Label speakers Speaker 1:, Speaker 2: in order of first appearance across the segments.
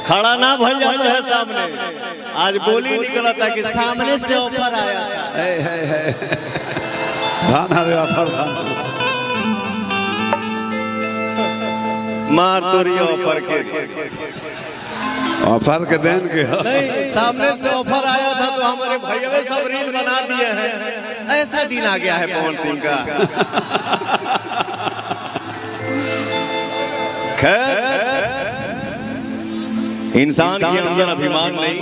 Speaker 1: खड़ा ना भल जाता है सामने। आज बोली निकला था कि सामने से ऑफर आया था।
Speaker 2: धान अरे ऑफर धान
Speaker 1: मार तो रही ऑफर के
Speaker 2: देन के
Speaker 1: नहीं, सामने से ऑफर आया था तो हमारे भैया सब रील बना दिए हैं। ऐसा दिन आ गया है पवन सिंह का। खैर, इंसान के अंदर अभिमान नहीं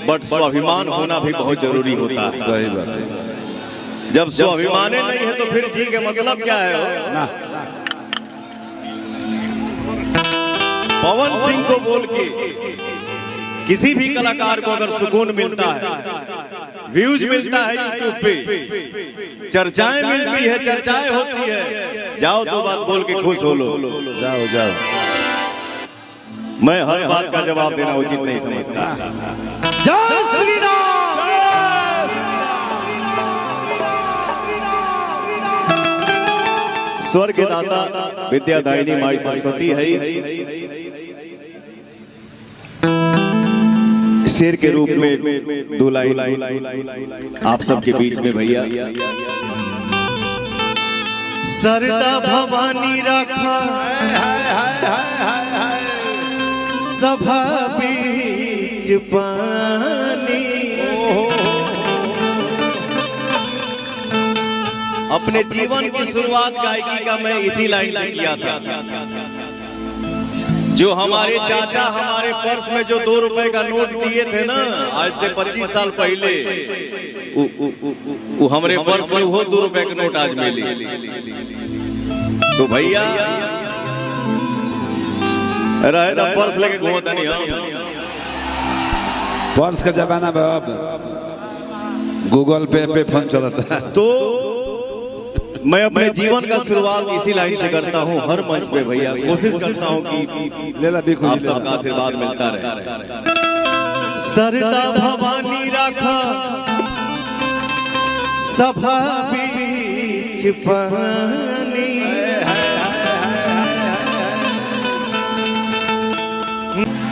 Speaker 1: बट स्वाभिमान होना भी बहुत जरूरी होता है।
Speaker 2: सही बात है।
Speaker 1: जब स्वाभिमाने नहीं है तो फिर जी के मतलब क्या है ना? पवन सिंह को बोल के किसी भी कलाकार को अगर सुकून मिलता है, व्यूज मिलता है यूट्यूब पे, चर्चाएं मिलती है, चर्चाएं होती है, जाओ तो बात बोल के खुश हो लो।
Speaker 2: जाओ जाओ।
Speaker 1: मैं हर बात का जवाब देना उचित नहीं समझता। जय श्री राम। स्वर के दाता विद्यादायिनी माई सरस्वती है। शेर के रूप में दो लाइन आप सबके बीच में भैया। सरदा भवानी रखा सभा बीच पानी। अपने जीवन की शुरुआत गायकी का मैं इसी लाइन से किया था। जो हमारे चाचा हमारे पर्स में जो 2 रुपए का नोट दिए थे ना, आज से 25 साल पहले, वो हमारे पर्स में वो 2 रुपए का नोट आज मिली। तो भैया रहे ना पर्स लेके घूमता नहीं हम।
Speaker 2: पर्स का जमाना में अब गूगल पे फोन चलता है।
Speaker 1: तो मैं अपने जीवन का शुरुआत इसी लाइन से करता हूँ हर मंच पे भैया। कोशिश करता हूँ कि आप सबका आशीर्वाद मिलता रहे। सरदा भवानी रखा सभा बीच पानी।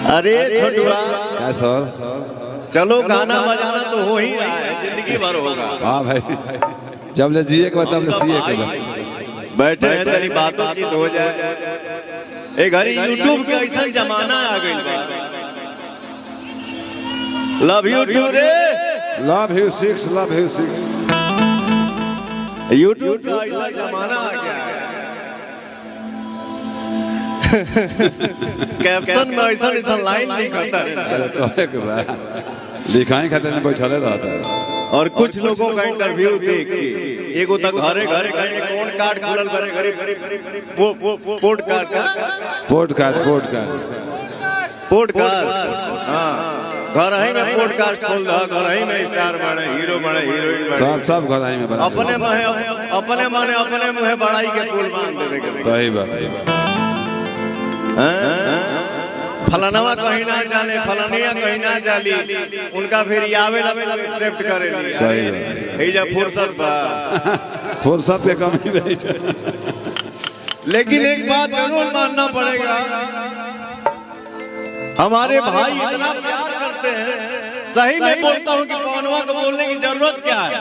Speaker 1: अरे छोटुआ
Speaker 2: क्या सर?
Speaker 1: चलो गाना बजाना तो हो ही रहा है, जिंदगी भर होगा।
Speaker 2: हाँ भाई, जब ले जिए के बाद तब ले सीए के बाद
Speaker 1: बैठे हैं तेरी बातों चीत हो जाए। एक घड़ी यूट्यूब का ऐसा जमाना आ गई बा। लव यू टू रे,
Speaker 2: love you 6, love you 6।
Speaker 1: YouTube का ऐसा जमाना आ गया है। कैप्शन में ऐसा लाइन लिखता है,
Speaker 2: लिखाई खाते में बैठले रहता है।
Speaker 1: और कुछ लोगों का इंटरव्यू देख के एगो तक घरे घरे कहीं कौन कार्ड खुलल करे पॉडकास्ट। हाँ, घर ही में पॉडकास्ट खोल दो, घर ही में स्टार बने, हीरो बने, हीरोइन बने,
Speaker 2: सब घर ही में बने।
Speaker 1: अपने मुँह बड़ाई के पुल मान देवे के।
Speaker 2: सही बात।
Speaker 1: फलानवा कहीं ना जाने, फलानिया कहीं ना जाली, उनका फिर आवे एक्सेप्ट करे नहीं।
Speaker 2: सही है।
Speaker 1: हे जा फुर्सत बा,
Speaker 2: फुर्सत के कमी नहीं।
Speaker 1: लेकिन एक बात जरूर मानना पड़ेगा, हमारे भाई इतना प्यार करते हैं। सही में बोलता हूँ कि पवनवा को बोलने की जरूरत क्या है?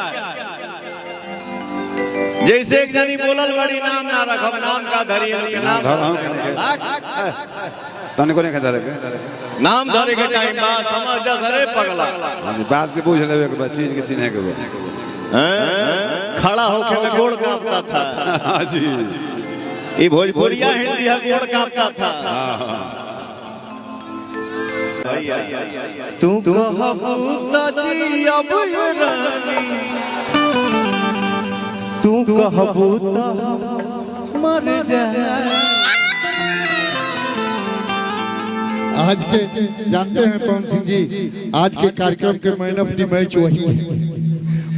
Speaker 1: जैसे एक जनी बोलल बड़ी नाम ना रखब, नाम का धरी
Speaker 2: तने को नहीं खा
Speaker 1: नाम धरे के टाइम बा समझ जा सरे पगला।
Speaker 2: बात के पूछ लेवे के चीज के चिन्हे के
Speaker 1: खड़ा होके में गोड़ कांपता था।
Speaker 2: हां जी,
Speaker 1: ये भोजपुरिया हिंदी है, गोड़ कांपता था। तू कहबूता जी अब रानी, तू कहबूता मर जाए।
Speaker 3: आज के जानते हैं पवन सिंह जी, आज के कार्यक्रम के मैन ऑफ द मैच वही है,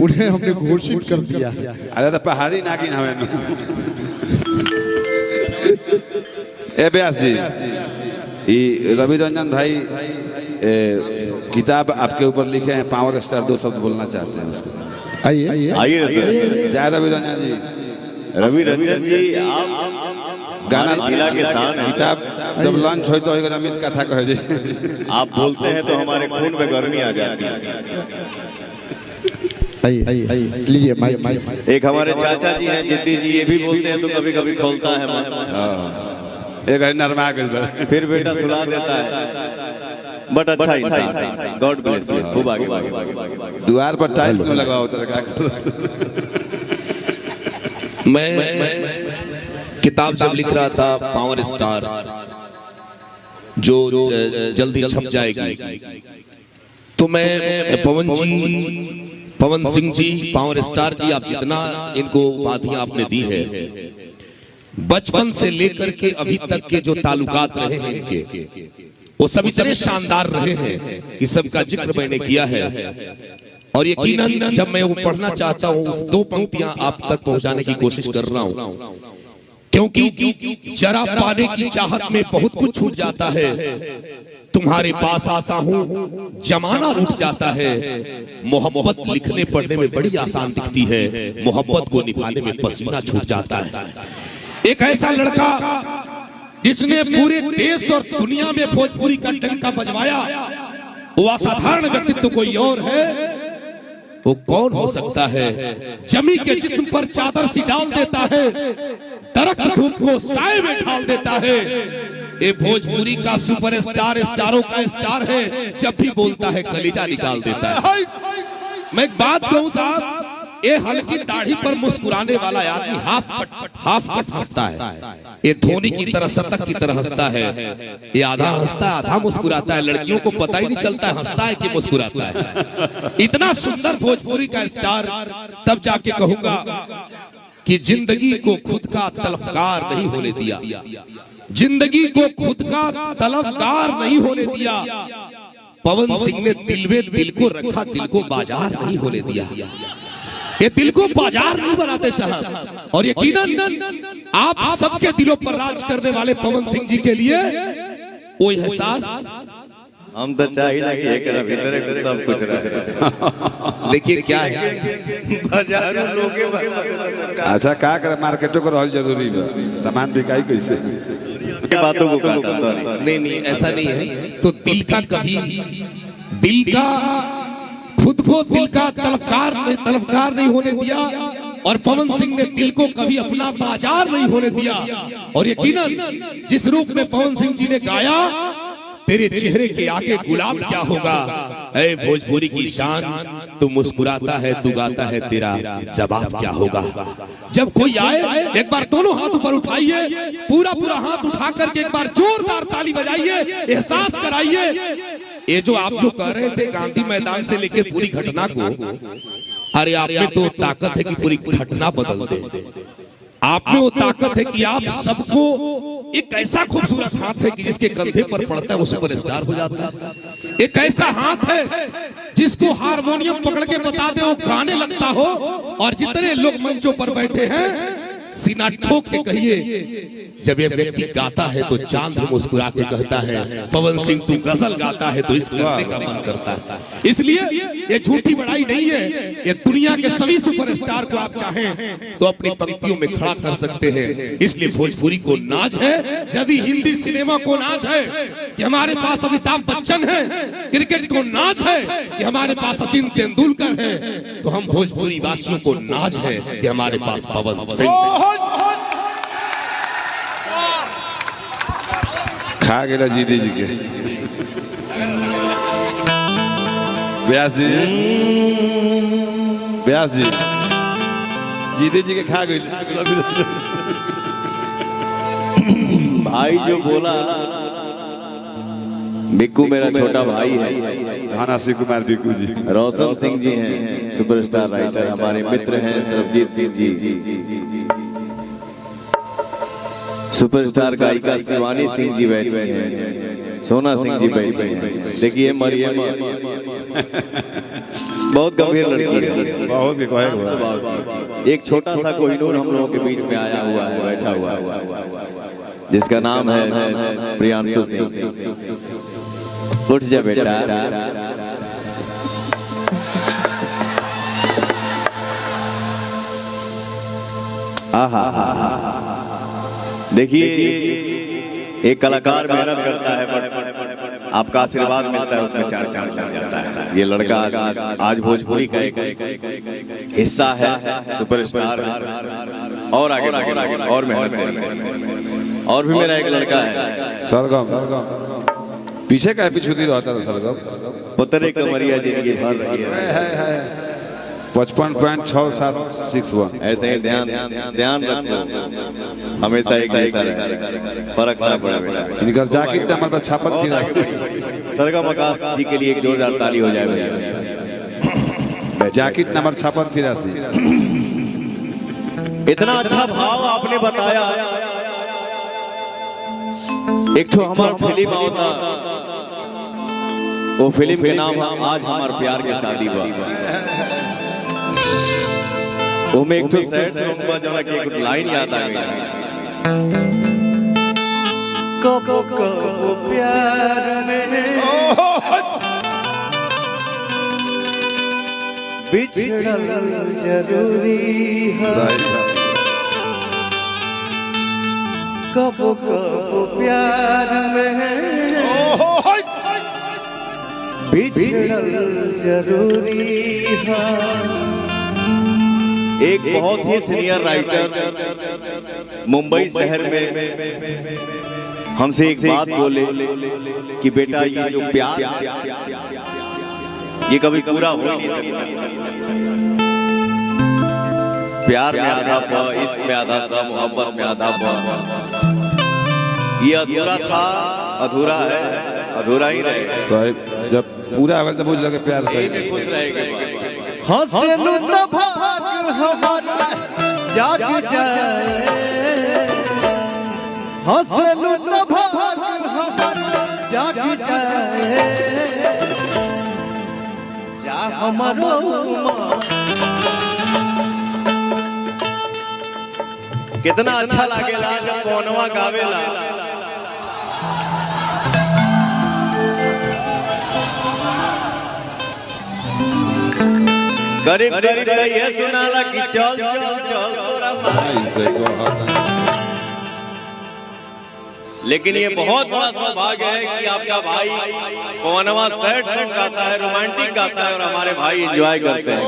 Speaker 3: उन्हें हमने घोषित कर दिया।
Speaker 2: अरे तो पहाड़ी नागिन हमें। ए व्यास जी, ये रवि रंजन भाई किताब आपके ऊपर लिखे हैं, पावर स्टार 2 शब्द बोलना चाहते हैं उसको।
Speaker 3: आइए
Speaker 1: आइए।
Speaker 2: जय रवि रंजन जी।
Speaker 1: रवि रंजन जी, आप
Speaker 2: गाना
Speaker 1: जिला के साथ
Speaker 2: किताब जब लंच हो तो अमित कथा कहे जी।
Speaker 1: आप बोलते हैं तो हमारे खून में गर्मी आ जाती है।
Speaker 3: लीजिए माइक।
Speaker 1: एक हमारे चाचा जी हैं जिद्दी जी, ये भी बोलते हैं तो कभी कभी खोलता है मन।
Speaker 2: एक नरमा गल
Speaker 1: फिर बेटा सुला देता है, बट अच्छा इंसान। God bless you. खूब आगे
Speaker 2: द्वार पर टाइल्स में लगा होता है।
Speaker 4: मैं किताब जब लिख रहा था पावर स्टार, जो जल्दी छप जाएगी, तो मैं पवन सिंह जी, पावर स्टार जी, आप जितना इनको उपाधियां आपने दी है, बचपन से लेकर के अभी तक के जो ताल्लुकात रहे हैं इनके, वो सब इतने शानदार रहे हैं कि सबका जिक्र मैंने किया है। और यकीनन जब मैं वो पढ़ना चाहता हूँ, उस दो पंक्तियां आप तक पहुंचाने की कोशिश कर रहा हूँ, क्योंकि जरा पाने की चाहत में बहुत कुछ छूट जाता है। तुम्हारे पास आता हूँ जमाना रूठ जाता है। मोहब्बत लिखने पढ़ने में बड़ी आसान दिखती है, मोहब्बत को निभाने में पसीना छूट जाता है। एक ऐसा लड़का जिसने पूरे देश और दुनिया में भोजपुरी का डंका बजवाया, वो असाधारण व्यक्तित्व कोई और है, वो कौन हो सकता है? जमी के जिस्म पर चादर सी डाल देता है, दरख्त धूप को साए में ढाल देता है। ये भोजपुरी का सुपरस्टार, स्टारों का स्टार है, जब भी बोलता है कलेजा निकाल देता है। मैं एक बात कहूं साहब, ये हल्की दाढ़ी पर मुस्कुराने वाला आदमी हाफ कट हंसता है। ये धोनी की तरह, शतक की तरह हंसता है। ये आधा हंसता है, आधा मुस्कुराता है। लड़कियों को पता ही नहीं चलता है हंसता है कि मुस्कुराता है। इतना सुंदर भोजपुरी का स्टार, तब जाके कहूंगा कि जिंदगी को खुद का तलफकार नहीं होने दिया, जिंदगी को खुद का तलफकार नहीं होने दिया। पवन सिंह ने दिल में दिल को रखा, दिल को बाजार नहीं होने दिया। ये दिल को बाजार नहीं बनाते साहब। और यकीनन आप सबके दिलों पर राज करने वाले पवन सिंह जी के लिए वो एहसास
Speaker 1: हम तो चाहिए कि एकरा भीतर के सब कुछ रहे।
Speaker 4: देखिए क्या है,
Speaker 1: बाजारों लोगे
Speaker 2: ऐसा का कर, मार्केटों को रहल जरूरी है, सामान बिकाई कैसे।
Speaker 1: बातों को काटा, सॉरी।
Speaker 4: नहीं ऐसा नहीं है। तो दिल का कभी, दिल का खुद को दिल का तलफकार नहीं होने दिया, और पवन सिंह ने दिल को कभी अपना बाजार नहीं होने दिया। और यकीनन जिस रूप में पवन सिंह जी ने गाया, तेरे चेहरे के आगे गुलाब क्या होगा, ऐ भोजपुरी की शान, तू मुस्कुराता है, तू गाता है, तेरा जवाब क्या होगा। जब कोई आए एक बार दोनों हाथ ऊपर उठाइए, पूरा हाथ उठा करके एक बार जोरदार ताली बजाइए, एहसास कराइए। ये जो आप जो कह रहे थे गांधी मैदान से लेके पूरी घटना को, अरे आप में तो ताकत है कि पूरी घटना बदल दे। आप में वो ताकत है कि आप सबको, एक ऐसा खूबसूरत हाथ है कि जिसके कंधे पर पड़ता है वो सुपरस्टार हो जाता है। एक ऐसा हाथ है जिसको हारमोनियम पकड़ के बता दे वो गाने लगता हो। और जितने लोग मंचों पर बैठे हैं, सीना ठोक के कहिए, जब ये व्यक्ति गाता है तो चांद भी मुस्कुरा के कहता है, पवन सिंह तू गजल गाता है तो इस करने का मन करता है। इसलिए ये झूठी बड़ाई नहीं है। ये दुनिया के सभी सुपरस्टार को आप चाहें तो अपनी पंक्तियों में खड़ा कर सकते हैं। इसलिए भोजपुरी को नाज है, यदि हिंदी सिनेमा को नाज है कि हमारे पास अमिताभ बच्चन है, क्रिकेट को नाज है कि हमारे पास सचिन तेंदुलकर है, तो हम भोजपुरी वासियों को नाज है कि हमारे पास पवन सिंह।
Speaker 2: खा गेला जीदी जी के व्यास जी, व्यास जी जीदी जी के खा गई।
Speaker 1: भाई जो बोला, बिक्कू मेरा छोटा भाई है,
Speaker 2: धाना सिंह कुमार बिक्कू जी,
Speaker 1: रोशन सिंह जी हैं सुपरस्टार राइटर, हमारे मित्र हैं सरबजीत सिंह जी, सुपरस्टार गायिका शिवानी सिंह जी बैठी हैं, सोना सिंह जी बैठी हैं। देखिए मरियम बहुत गंभीर लड़की है,
Speaker 2: बहुत
Speaker 1: एक छोटा सा कोहिनूर हम लोगों के बीच में आया हुआ है, बैठा हुआ है, जिसका नाम है प्रियांशु सिंह। उठ जा बेटा। देखिए एक कलाकार मेहनत करता है बट आपका आशीर्वाद मिलता है, उसमें चार चांद चढ़ जाता है। ये लड़का आज भोजपुरी का एक हिस्सा है, सुपरस्टार है और आगे और मेहनत करेंगे। और भी मेरा एक लड़का है
Speaker 2: सरगम पीछे का पीछे रहता है सरगम
Speaker 1: पुतरे कमरिया जिंदगी भर रही है
Speaker 2: 55.6761
Speaker 1: ऐसे ही ध्यान रखो, हमेशा एक जैसा रहे, फर्क ना पड़े बेटा।
Speaker 2: इनकर जाकिट हमारे छापत थी
Speaker 1: सरगम आकाश जी के लिए एक जोरदार ताली हो जाए भैया।
Speaker 2: जाकिट नंबर छापत थी राशि।
Speaker 1: इतना अच्छा भाव आपने बताया। एक तो हमारा फिल्म होता, वो फिल्म के नाम आज हमारे प्यार के शादी बा। वो में एक तो सैड सॉन्ग बा जरा कि एक लाइन याद आ गई, कबो कबो प्यार में बिछड़ल जरूरी है, कबो कबो प्यार में बिछड़ल जरूरी है। एक बहुत ही सीनियर राइटर मुंबई शहर में हमसे एक बात बोले कि बेटा ये जो प्यार ये कभी पूरा हो नहीं सकता। प्यार में आधा पा, इश्क में आधा सा, मोहब्बत में आधा पा। ये अधूरा था, अधूरा है, अधूरा ही रहेगा।
Speaker 2: साहब जब पूरा अगर तब लगे प्यार से
Speaker 1: खुश रहेगा। हंसलू तो भाग हमारा जाग जाए, हंसलू तो भाग हमारा जाग जाए, जा हमारो कितना अच्छा लागेला जब पौनवा गावेला। गरीब गरीब ये सुनाला कि चल चल चल तोरा माई। लेकिन ये बहुत बड़ा सौभाग्य है कि आपका भाई पवनवा सैड सॉन्ग गाता है, रोमांटिक गाता है और हमारे भाई एंजॉय करते हैं।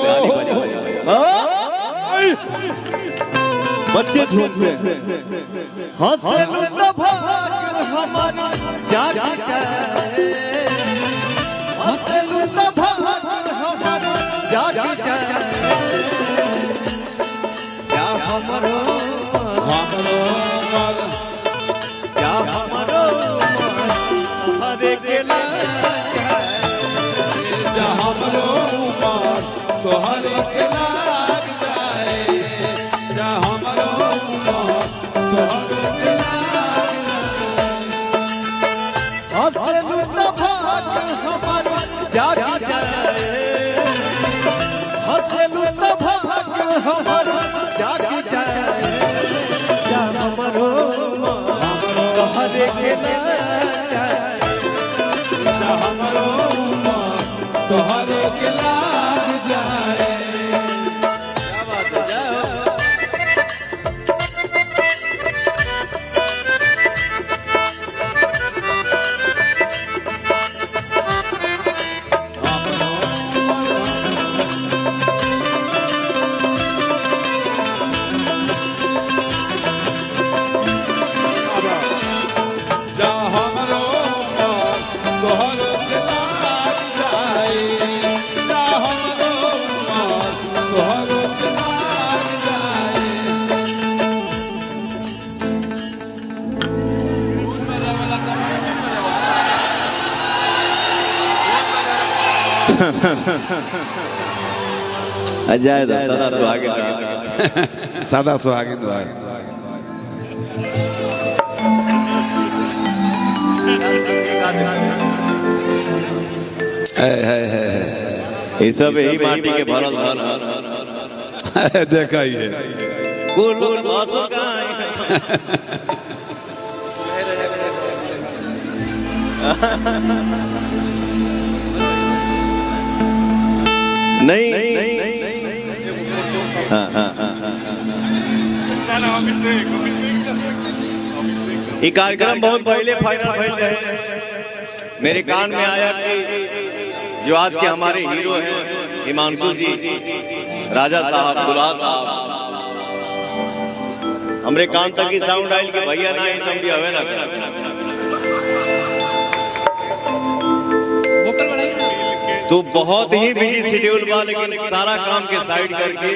Speaker 1: बच्चे झूमते हैं, हंसलू तो भाग हमारा जाग जाए, हंसलू तो भाग हमारा जाग जाए, जा हमरो जा हमरो हरे के लाग जाए, जा हमरो तो हरे के लाग जाए, जा हमरो तो हरे के लाग जाए, हंसलू तो भाग हमारा जाग जाए, हंसलू तो भाग हमारा जाग जाए, जा हमरो हरे के लाग जाए, जा हमरो तो हरे के लाग जाए। क्या बात है। अजय सदा सुहागिन रहा।
Speaker 2: सदा सुहागिन रहा।
Speaker 1: ये सब यही माटी के भरल धन
Speaker 2: देखा ही है।
Speaker 1: कुल लोग भाषण कहाँ है। नहीं हाँ हाँ हाँ ये कार्यक्रम बहुत पहले फाइनल भइल रहे। मेरे कान में आया कि जो आज के हमारे हीरो हैं हिमांशु जी, राजा साहब, दुल्हा साहब, हमरे कान तक की साउंड आयल कि भैया ना ही तुम भी हवे ना कर। तो बहुत ही बिजी शेड्यूल बा, लेकिन सारा काम के साइड करके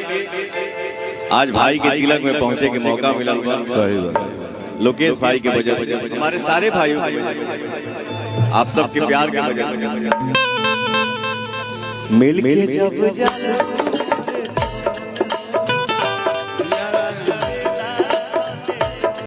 Speaker 1: आज भाई के तिलक में पहुंचे के मौका मिला।
Speaker 2: सही बात।
Speaker 1: लोकेश भाई की वजह से, हमारे सारे भाइयों की वजह से, आप सबके प्यार की वजह से मिल के जब